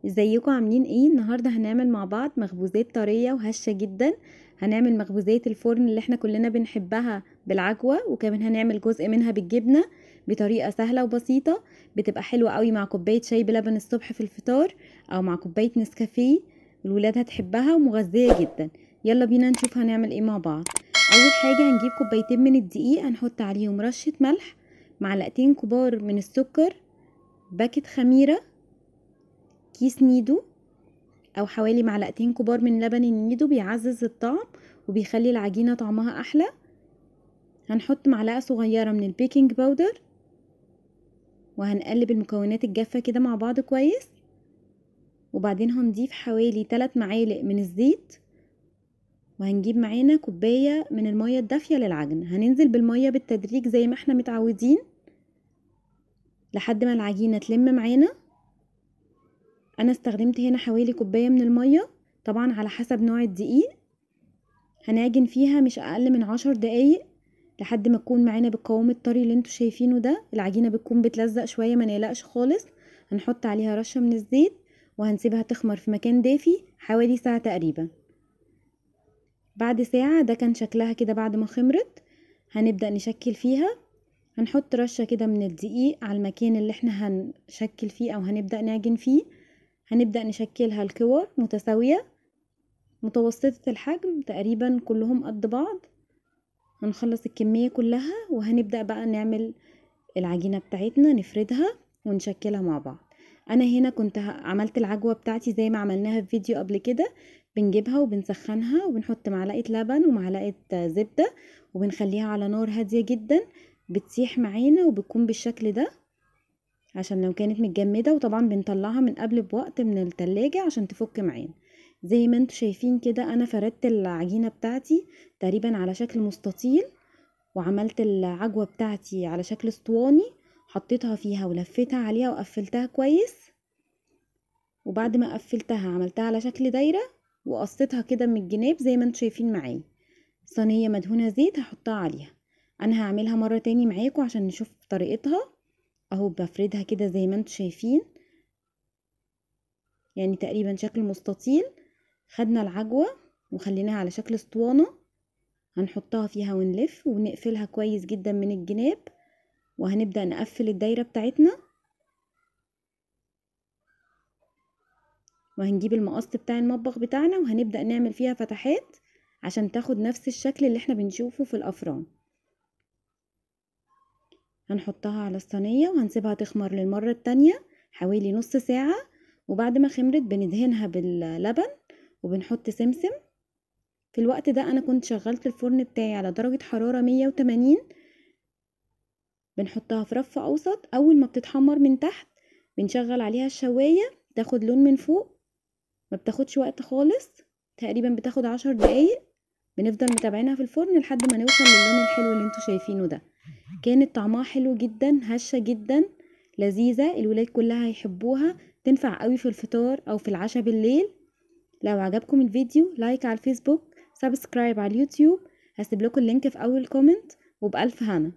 ازيكم عاملين ايه؟ النهارده هنعمل مع بعض مخبوزات طريه وهشه جدا. هنعمل مخبوزات الفرن اللي احنا كلنا بنحبها بالعجوه، وكمان هنعمل جزء منها بالجبنه بطريقه سهله وبسيطه. بتبقى حلوه قوي مع كوبايه شاي بلبن الصبح في الفطار، او مع كوبايه نسكافيه. الولاد هتحبها ومغذيه جدا. يلا بينا نشوف هنعمل ايه مع بعض. اول حاجه هنجيب كوبايتين من الدقيق، هنحط عليهم رشه ملح، معلقتين كبار من السكر، باكت خميره، كيس نيدو، او حوالي معلقتين كبار من لبن النيدو بيعزز الطعم وبيخلي العجينة طعمها احلى. هنحط معلقة صغيرة من البيكنج باودر، وهنقلب المكونات الجافة كده مع بعض كويس. وبعدين هنضيف حوالي 3 معالق من الزيت، وهنجيب معانا كوباية من المية الدافية للعجن. هننزل بالمية بالتدريج زي ما احنا متعودين لحد ما العجينة تلم معانا. انا استخدمت هنا حوالي كوباية من المية، طبعا على حسب نوع الدقيق. هنعجن فيها مش اقل من 10 دقايق لحد ما تكون معانا بالقوام الطري اللي انتوا شايفينه ده. العجينة بتكون بتلزق شوية، ما نقلقش خالص. هنحط عليها رشة من الزيت، وهنسيبها تخمر في مكان دافي حوالي ساعة تقريبا. بعد ساعة ده كان شكلها كده بعد ما خمرت. هنبدأ نشكل فيها. هنحط رشة كده من الدقيق على المكان اللي احنا هنشكل فيه او هنبدأ نعجن فيه. هنبدأ نشكلها الكور متساوية متوسطة الحجم تقريبا، كلهم قد بعض. هنخلص الكمية كلها وهنبدأ بقى نعمل العجينة بتاعتنا، نفردها ونشكلها مع بعض. انا هنا كنت عملت العجوة بتاعتي زي ما عملناها في فيديو قبل كده. بنجيبها وبنسخنها وبنحط معلقة لبن ومعلقة زبدة، وبنخليها على نار هادية جدا. بتسيح معانا وبتكون بالشكل ده عشان لو كانت متجمدة، وطبعا بنطلعها من قبل بوقت من التلاجة عشان تفك معانا. زي ما انتوا شايفين كده انا فردت العجينة بتاعتي تقريبا على شكل مستطيل، وعملت العجوة بتاعتي على شكل اسطواني. حطيتها فيها ولفيتها عليها وقفلتها كويس. وبعد ما قفلتها عملتها على شكل دايرة، وقصيتها كده من الجناب زي ما انتوا شايفين معايا. صينية مدهونة زيت هحطها عليها. انا هعملها مرة تاني معاكم عشان نشوف طريقتها. اهو بفردها كده زي ما انتوا شايفين، يعني تقريبا شكل مستطيل. خدنا العجوة وخليناها على شكل اسطوانة، هنحطها فيها ونلف ونقفلها كويس جدا من الجناب. وهنبدأ نقفل الدايرة بتاعتنا، وهنجيب المقص بتاع المطبخ بتاعنا وهنبدأ نعمل فيها فتحات عشان تاخد نفس الشكل اللي احنا بنشوفه في الأفران. هنحطها على الصينية وهنسيبها تخمر للمرة التانية حوالي نص ساعة. وبعد ما خمرت بندهنها باللبن وبنحط سمسم. في الوقت ده انا كنت شغلت الفرن بتاعي على درجة حرارة 180. بنحطها في رف اوسط. اول ما بتتحمر من تحت بنشغل عليها الشواية تاخد لون من فوق. ما بتاخدش وقت خالص، تقريبا بتاخد 10 دقايق. بنفضل متابعينها في الفرن لحد ما نوصل للون الحلو اللي انتوا شايفينه ده. كانت طعمها حلو جدا، هشة جدا، لذيذة. الولاد كلها هيحبوها. تنفع قوي في الفطار او في العشاء بالليل. لو عجبكم الفيديو لايك على الفيسبوك، سبسكرايب على اليوتيوب. هسيب لكم اللينك في اول كومنت. وبألف هنا.